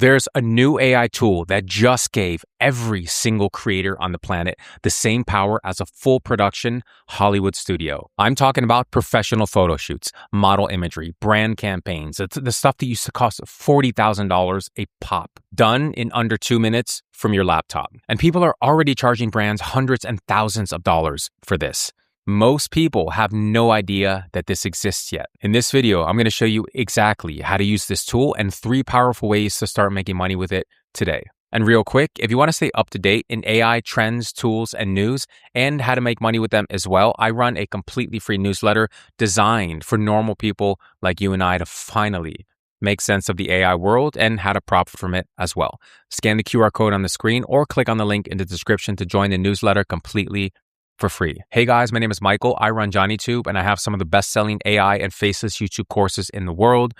There's a new AI tool that just gave every single creator on the planet the same power as a full production Hollywood studio. I'm talking about professional photo shoots, model imagery, brand campaigns. It's the stuff that used to cost $40,000 a pop, done in under 2 minutes from your laptop. And people are already charging brands hundreds and thousands of dollars for this. Most people have no idea that this exists yet. In this video, I'm going to show you exactly how to use this tool and 3 powerful ways to start making money with it today. And real quick, if you want to stay up to date in AI trends, tools, and news, and how to make money with them as well, I run a completely free newsletter designed for normal people like you and I to finally make sense of the AI world and how to profit from it as well. Scan the QR code on the screen or click on the link in the description to join the newsletter completely for free. Hey guys, my name is Michael. I run JohnnyTube and I have some of the best-selling AI and faceless YouTube courses in the world.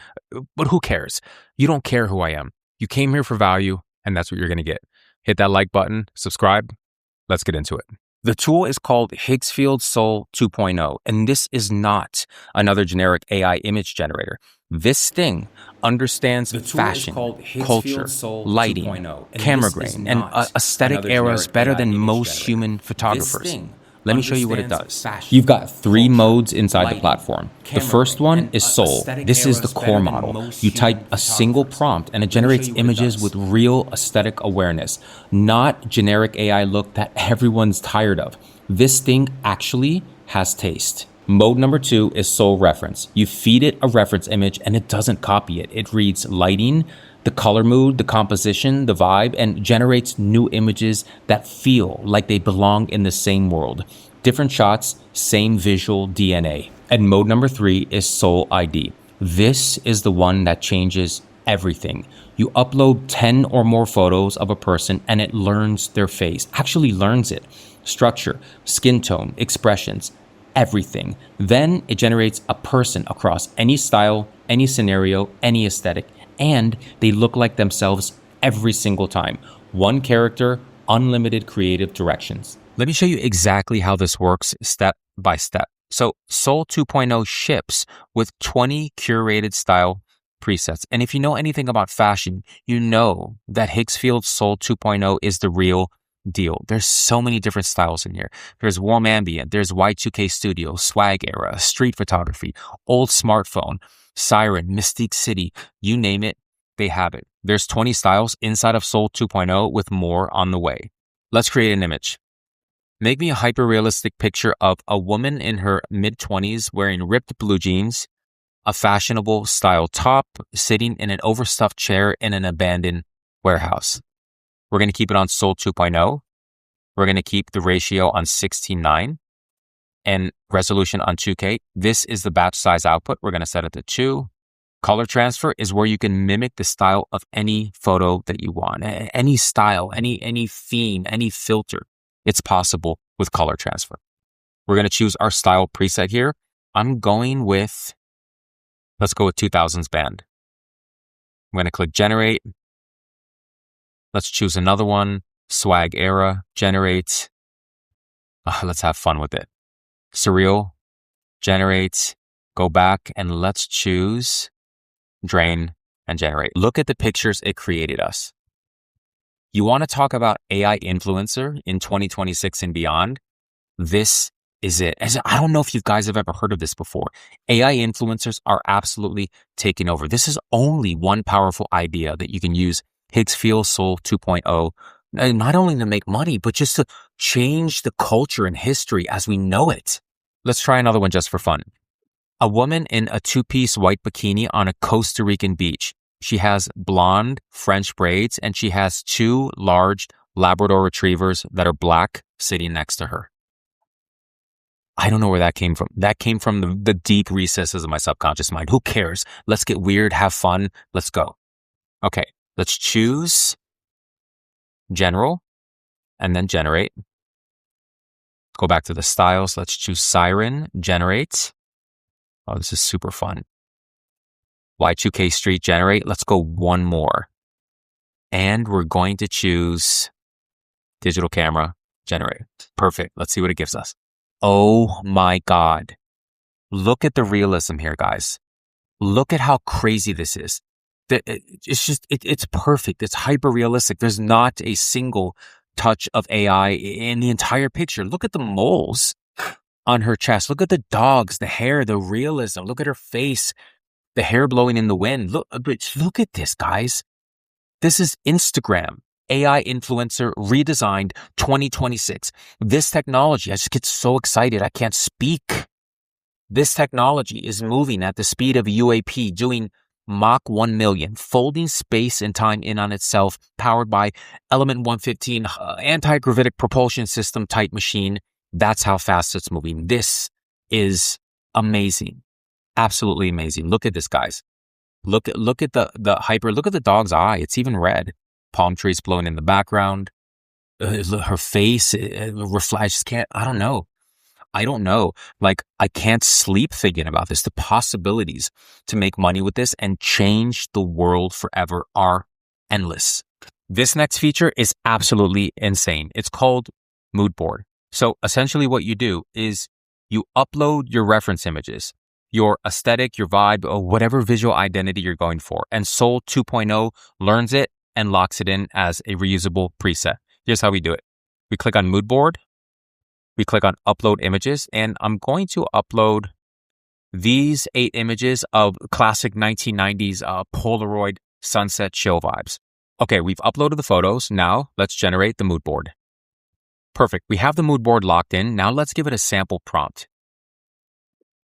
But who cares? You don't care who I am. You came here for value and that's what you're going to get. Hit that like button, subscribe. Let's get into it. The tool is called Higgsfield Soul 2.0, and this is not another generic AI image generator. This thing understands fashion, culture, lighting, camera grain, and aesthetic eras better than most human photographers. Let me show you what it does. You've got 3 modes inside the platform. The first one is Soul. This is the core model. You type a single prompt and it generates images with real aesthetic awareness, not generic AI look that everyone's tired of. This thing actually has taste. Mode number 2 is Soul Reference. You feed it a reference image and it doesn't copy it. It reads lighting, the color mood, the composition, the vibe, and generates new images that feel like they belong in the same world. Different shots, same visual DNA. And mode number 3 is Soul ID. This is the one that changes everything. You upload 10 or more photos of a person and it learns their face, actually learns it. Structure, skin tone, expressions, everything. Then it generates a person across any style, any scenario, any aesthetic, and they look like themselves every single time. One character, unlimited creative directions. Let me show you exactly how this works step by step. So Soul 2.0 ships with 20 curated style presets. And if you know anything about fashion, you know that Higgsfield Soul 2.0 is the real deal. There's so many different styles in here. There's warm ambient, there's Y2K studio, swag era, street photography, old smartphone, siren, mystique city, you name it, they have it. There's 20 styles inside of Soul 2.0 with more on the way. Let's create an image. Make me a hyper-realistic picture of a woman in her mid-20s wearing ripped blue jeans, a fashionable style top, sitting in an overstuffed chair in an abandoned warehouse. We're going to keep it on Soul 2.0. We're going to keep the ratio on 16:9 and resolution on 2K. This is the batch size output. We're going to set it to 2. Color transfer is where you can mimic the style of any photo that you want. Any style, any theme, any filter. It's possible with color transfer. We're going to choose our style preset here. I'm going with, let's go with 2000s band. I'm going to click generate. Let's choose another one. Swag era, generate. Let's have fun with it. Surreal, generate, go back, and let's choose drain and generate. Look at the pictures it created us. You want to talk about AI influencer in 2026 and beyond? This is it. I don't know if you guys have ever heard of this before. AI influencers are absolutely taking over. This is only one powerful idea that you can use Higgsfield Soul 2.0, not only to make money, but just to change the culture and history as we know it. Let's try another one just for fun. A woman in a 2-piece white bikini on a Costa Rican beach. She has blonde French braids and she has 2 large Labrador retrievers that are black sitting next to her. I don't know where that came from. That came from the deep recesses of my subconscious mind. Who cares? Let's get weird, have fun. Let's go. Okay. Let's choose general and then generate. Go back to the styles. Let's choose siren, generate. Oh, this is super fun. Y2K street, generate. Let's go one more. And we're going to choose digital camera, generate. Perfect. Let's see what it gives us. Oh my God. Look at the realism here, guys. Look at how crazy this is. It's perfect. It's hyper realistic. There's not a single touch of AI in the entire picture. Look at the moles on her chest. Look at the dogs, the hair, the realism. Look at her face, the hair blowing in the wind. Look at this, guys. This is Instagram. AI influencer redesigned 2026. This technology, I just get so excited. I can't speak. This technology is moving at the speed of a UAP, doing Mach 1 million, folding space and time in on itself, powered by Element 115 anti-gravitic propulsion system type machine. That's how fast it's moving. This is amazing. Absolutely amazing. Look at this, guys. Look at the hyper. Look at the dog's eye. It's even red. Palm trees blowing in the background. Her face reflects. I don't know. Like, I can't sleep thinking about this. The possibilities to make money with this and change the world forever are endless. This next feature is absolutely insane. It's called moodboard. So essentially what you do is you upload your reference images, your aesthetic, your vibe, or whatever visual identity you're going for. And Soul 2.0 learns it and locks it in as a reusable preset. Here's how we do it. We click on moodboard. We click on upload images, and I'm going to upload these 8 images of classic 1990s Polaroid sunset chill vibes. Okay, we've uploaded the photos. Now let's generate the moodboard. Perfect. We have the moodboard locked in. Now let's give it a sample prompt.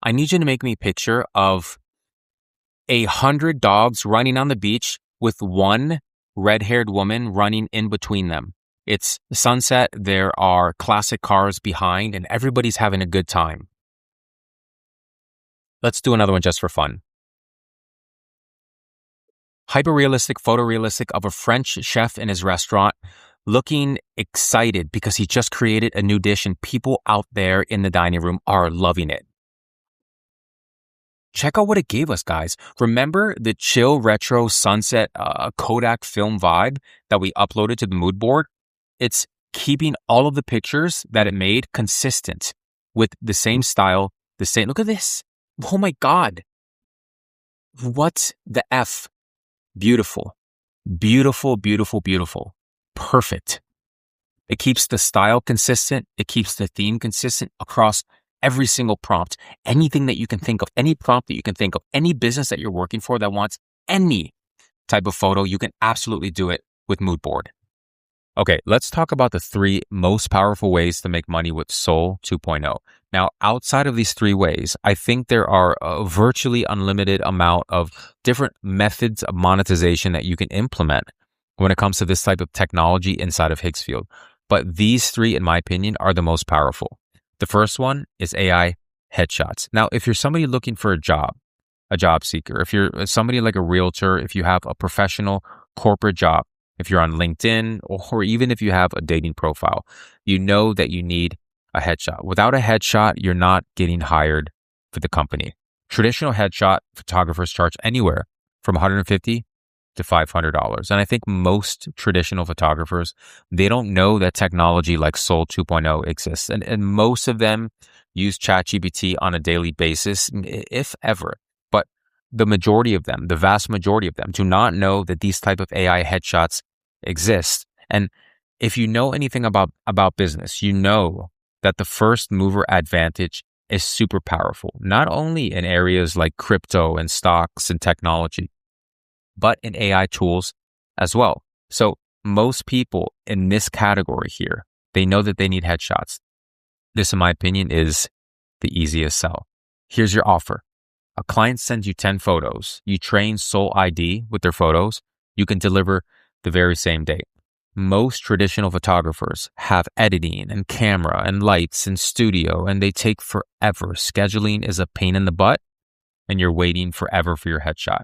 I need you to make me a picture of 100 dogs running on the beach with one red-haired woman running in between them. It's sunset, there are classic cars behind, and everybody's having a good time. Let's do another one just for fun. Hyper-realistic, photorealistic of a French chef in his restaurant looking excited because he just created a new dish and people out there in the dining room are loving it. Check out what it gave us, guys. Remember the chill retro sunset Kodak film vibe that we uploaded to the moodboard? It's keeping all of the pictures that it made consistent with the same style, the same. Look at this. Oh my God. What the F? Beautiful. Beautiful, beautiful, beautiful. Perfect. It keeps the style consistent. It keeps the theme consistent across every single prompt. Anything that you can think of, any prompt that you can think of, any business that you're working for that wants any type of photo, you can absolutely do it with moodboard. Okay, let's talk about the 3 most powerful ways to make money with Soul 2.0. Now, outside of these 3 ways, I think there are a virtually unlimited amount of different methods of monetization that you can implement when it comes to this type of technology inside of Higgsfield. But these 3, in my opinion, are the most powerful. The first one is AI headshots. Now, if you're somebody looking for a job seeker, if you're somebody like a realtor, if you have a professional corporate job, if you're on LinkedIn, or even if you have a dating profile, you know that you need a headshot. Without a headshot, you're not getting hired for the company. Traditional headshot photographers charge anywhere from $150 to $500. And I think most traditional photographers, they don't know that technology like Soul 2.0 exists. And most of them use ChatGPT on a daily basis, if ever. But the majority of them, the vast majority of them, do not know that these type of AI headshots exist. And if you know anything about business, you know that the first mover advantage is super powerful, not only in areas like crypto and stocks and technology, but in AI tools as well. So most people in this category here, they know that they need headshots. This, in my opinion, is the easiest sell. Here's your offer. A client sends you 10 photos. You train Soul ID with their photos. You can deliver the very same day. Most traditional photographers have editing and camera and lights and studio, and they take forever. Scheduling is a pain in the butt, and you're waiting forever for your headshot.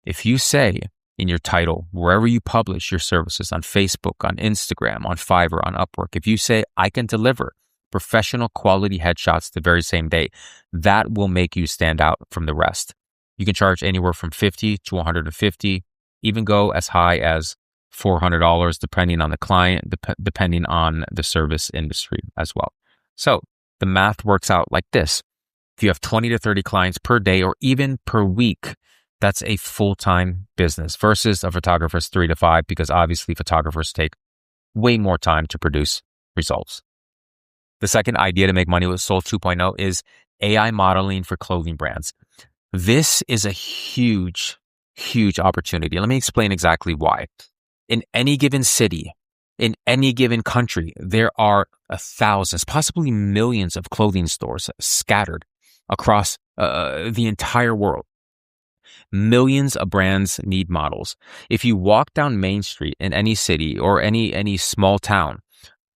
If you say in your title, wherever you publish your services, on Facebook, on Instagram, on Fiverr, on Upwork, if you say, I can deliver professional quality headshots the very same day, that will make you stand out from the rest. You can charge anywhere from $50 to $150, even go as high as $400, depending on the client, depending on the service industry as well. So the math works out like this. If you have 20 to 30 clients per day or even per week, That's a full-time business versus a photographer's 3 to 5, because obviously photographers take way more time to produce results. The second idea to make money with Soul 2.0 is AI modeling for clothing brands. This is a huge, huge opportunity. Let me explain exactly why. In any given city, in any given country, there are thousands, possibly millions of clothing stores scattered across the entire world. Millions of brands need models. If you walk down Main Street in any city or any small town,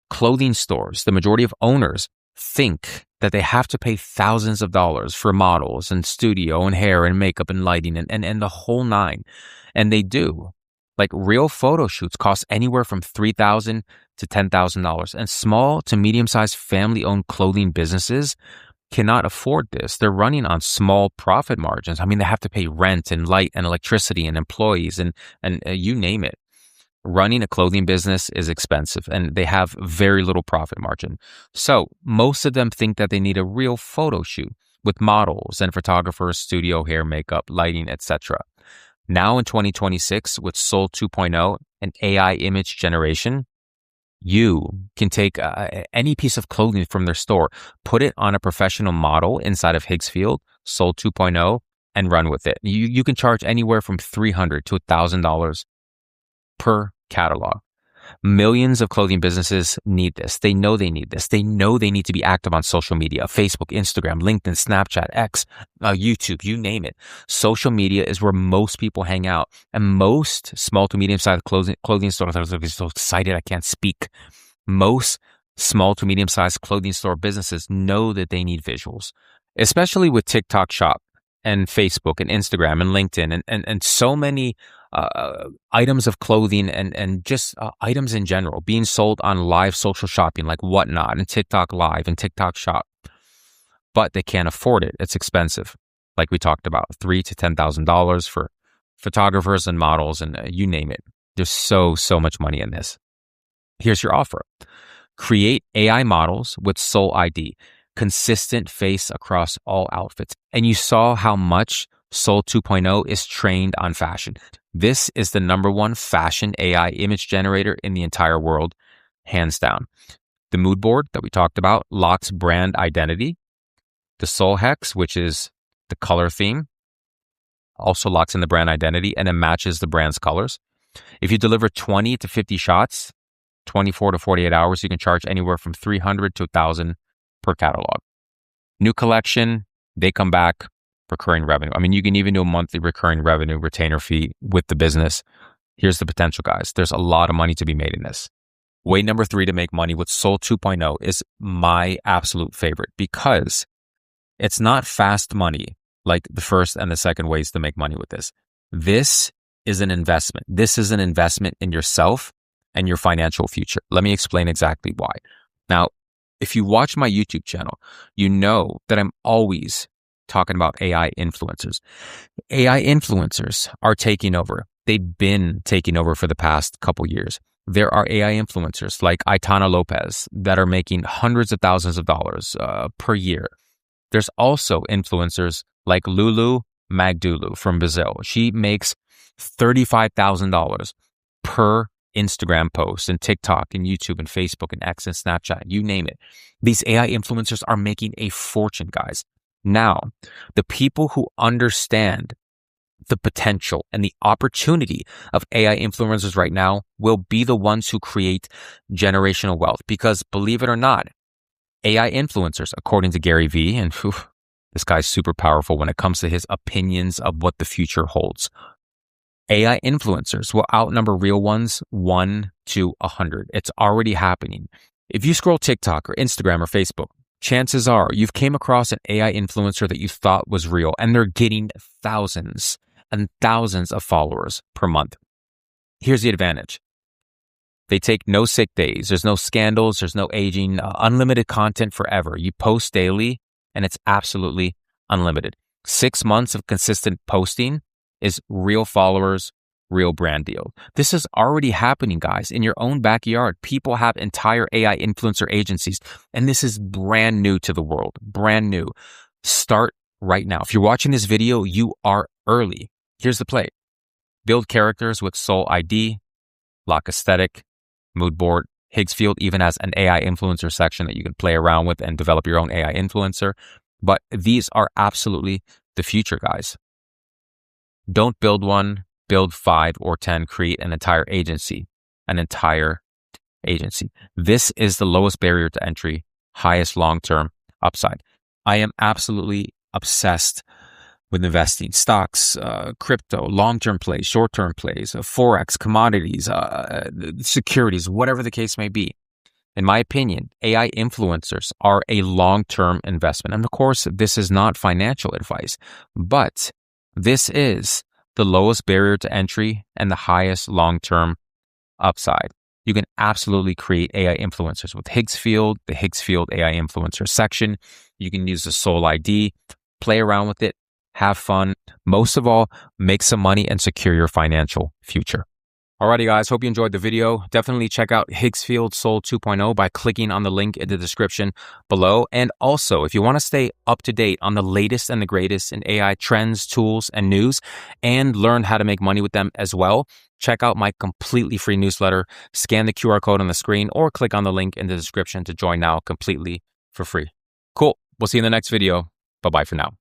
clothing stores, the majority of owners think that they have to pay thousands of dollars for models and studio and hair and makeup and lighting and the whole nine. And they do. Like, real photo shoots cost anywhere from $3,000 to $10,000. And small to medium-sized family-owned clothing businesses cannot afford this. They're running on small profit margins. I mean, they have to pay rent and light and electricity and employees and you name it. Running a clothing business is expensive and they have very little profit margin. So most of them think that they need a real photo shoot with models and photographers, studio, hair, makeup, lighting, etc. Now in 2026, with Soul 2.0 and AI image generation, you can take any piece of clothing from their store, put it on a professional model inside of Higgsfield Soul 2.0 and run with it. You can charge anywhere from $300 to $1,000 per catalog. Millions of clothing businesses need this. They know they need this. They know they need to be active on social media, Facebook, Instagram, LinkedIn, Snapchat, X, YouTube, you name it. Social media is where most people hang out. And most small to medium-sized clothing stores, I was so excited I can't speak. Most small to medium-sized clothing store businesses know that they need visuals, especially with TikTok Shop and Facebook and Instagram and LinkedIn and so many items of clothing and just items in general being sold on live social shopping like Whatnot and TikTok Live and TikTok Shop. But they can't afford it. It's expensive. Like we talked about, $3,000 to $10,000 for photographers and models and you name it. There's so much money in this. Here's your offer. Create AI models with Soul ID, consistent face across all outfits. And you saw how much Soul 2.0 is trained on fashion. This is the #1 fashion AI image generator in the entire world, hands down. The moodboard that we talked about locks brand identity. The Soul Hex, which is the color theme, also locks in the brand identity and it matches the brand's colors. If you deliver 20 to 50 shots, 24 to 48 hours, you can charge anywhere from $300 to $1,000 per catalog. New collection, they come back, recurring revenue. I mean, you can even do a monthly recurring revenue retainer fee with the business. Here's the potential, guys. There's a lot of money to be made in this. Way number 3 to make money with Soul 2.0 is my absolute favorite because it's not fast money like the first and the second ways to make money with this. This is an investment. This is an investment in yourself and your financial future. Let me explain exactly why. Now, if you watch my YouTube channel, you know that I'm always talking about AI influencers. AI influencers are taking over. They've been taking over for the past couple years. There are AI influencers like Aitana Lopez that are making hundreds of thousands of dollars per year. There's also influencers like Lulu Magdulu from Brazil. She makes $35,000 per Instagram post and TikTok and YouTube and Facebook and X and Snapchat, you name it. These AI influencers are making a fortune, guys. Now, the people who understand the potential and the opportunity of AI influencers right now will be the ones who create generational wealth. Because believe it or not, AI influencers, according to Gary Vee, and this guy's super powerful when it comes to his opinions of what the future holds. AI influencers will outnumber real ones 1 to 100. It's already happening. If you scroll TikTok or Instagram or Facebook, chances are you've came across an AI influencer that you thought was real and they're getting thousands and thousands of followers per month. Here's the advantage. They take no sick days. There's no scandals. There's no aging. Unlimited content forever. You post daily and it's absolutely unlimited. 6 months of consistent posting is real followers, real brand deal. This is already happening, guys, in your own backyard. People have entire AI influencer agencies, and this is brand new to the world. Brand new. Start right now. If you're watching this video, you are early. Here's the play. Build characters with Soul ID, Lock Aesthetic, Moodboard. Higgsfield even has an AI influencer section that you can play around with and develop your own AI influencer. But these are absolutely the future, guys. Don't build one, build 5 or 10, create an entire agency. This is the lowest barrier to entry, highest long-term upside. I am absolutely obsessed with investing, stocks, crypto, long-term plays, short-term plays, Forex, commodities, securities, whatever the case may be. In my opinion, AI influencers are a long-term investment. And of course, this is not financial advice, but this is the lowest barrier to entry and the highest long-term upside. You can absolutely create AI influencers with Higgsfield, the Higgsfield AI influencer section. You can use the Soul ID, play around with it, have fun. Most of all, make some money and secure your financial future. Alrighty, guys, hope you enjoyed the video. Definitely check out Higgsfield Soul 2.0 by clicking on the link in the description below. And also, if you want to stay up to date on the latest and the greatest in AI trends, tools, and news, and learn how to make money with them as well, check out my completely free newsletter. Scan the QR code on the screen or click on the link in the description to join now completely for free. Cool. We'll see you in the next video. Bye-bye for now.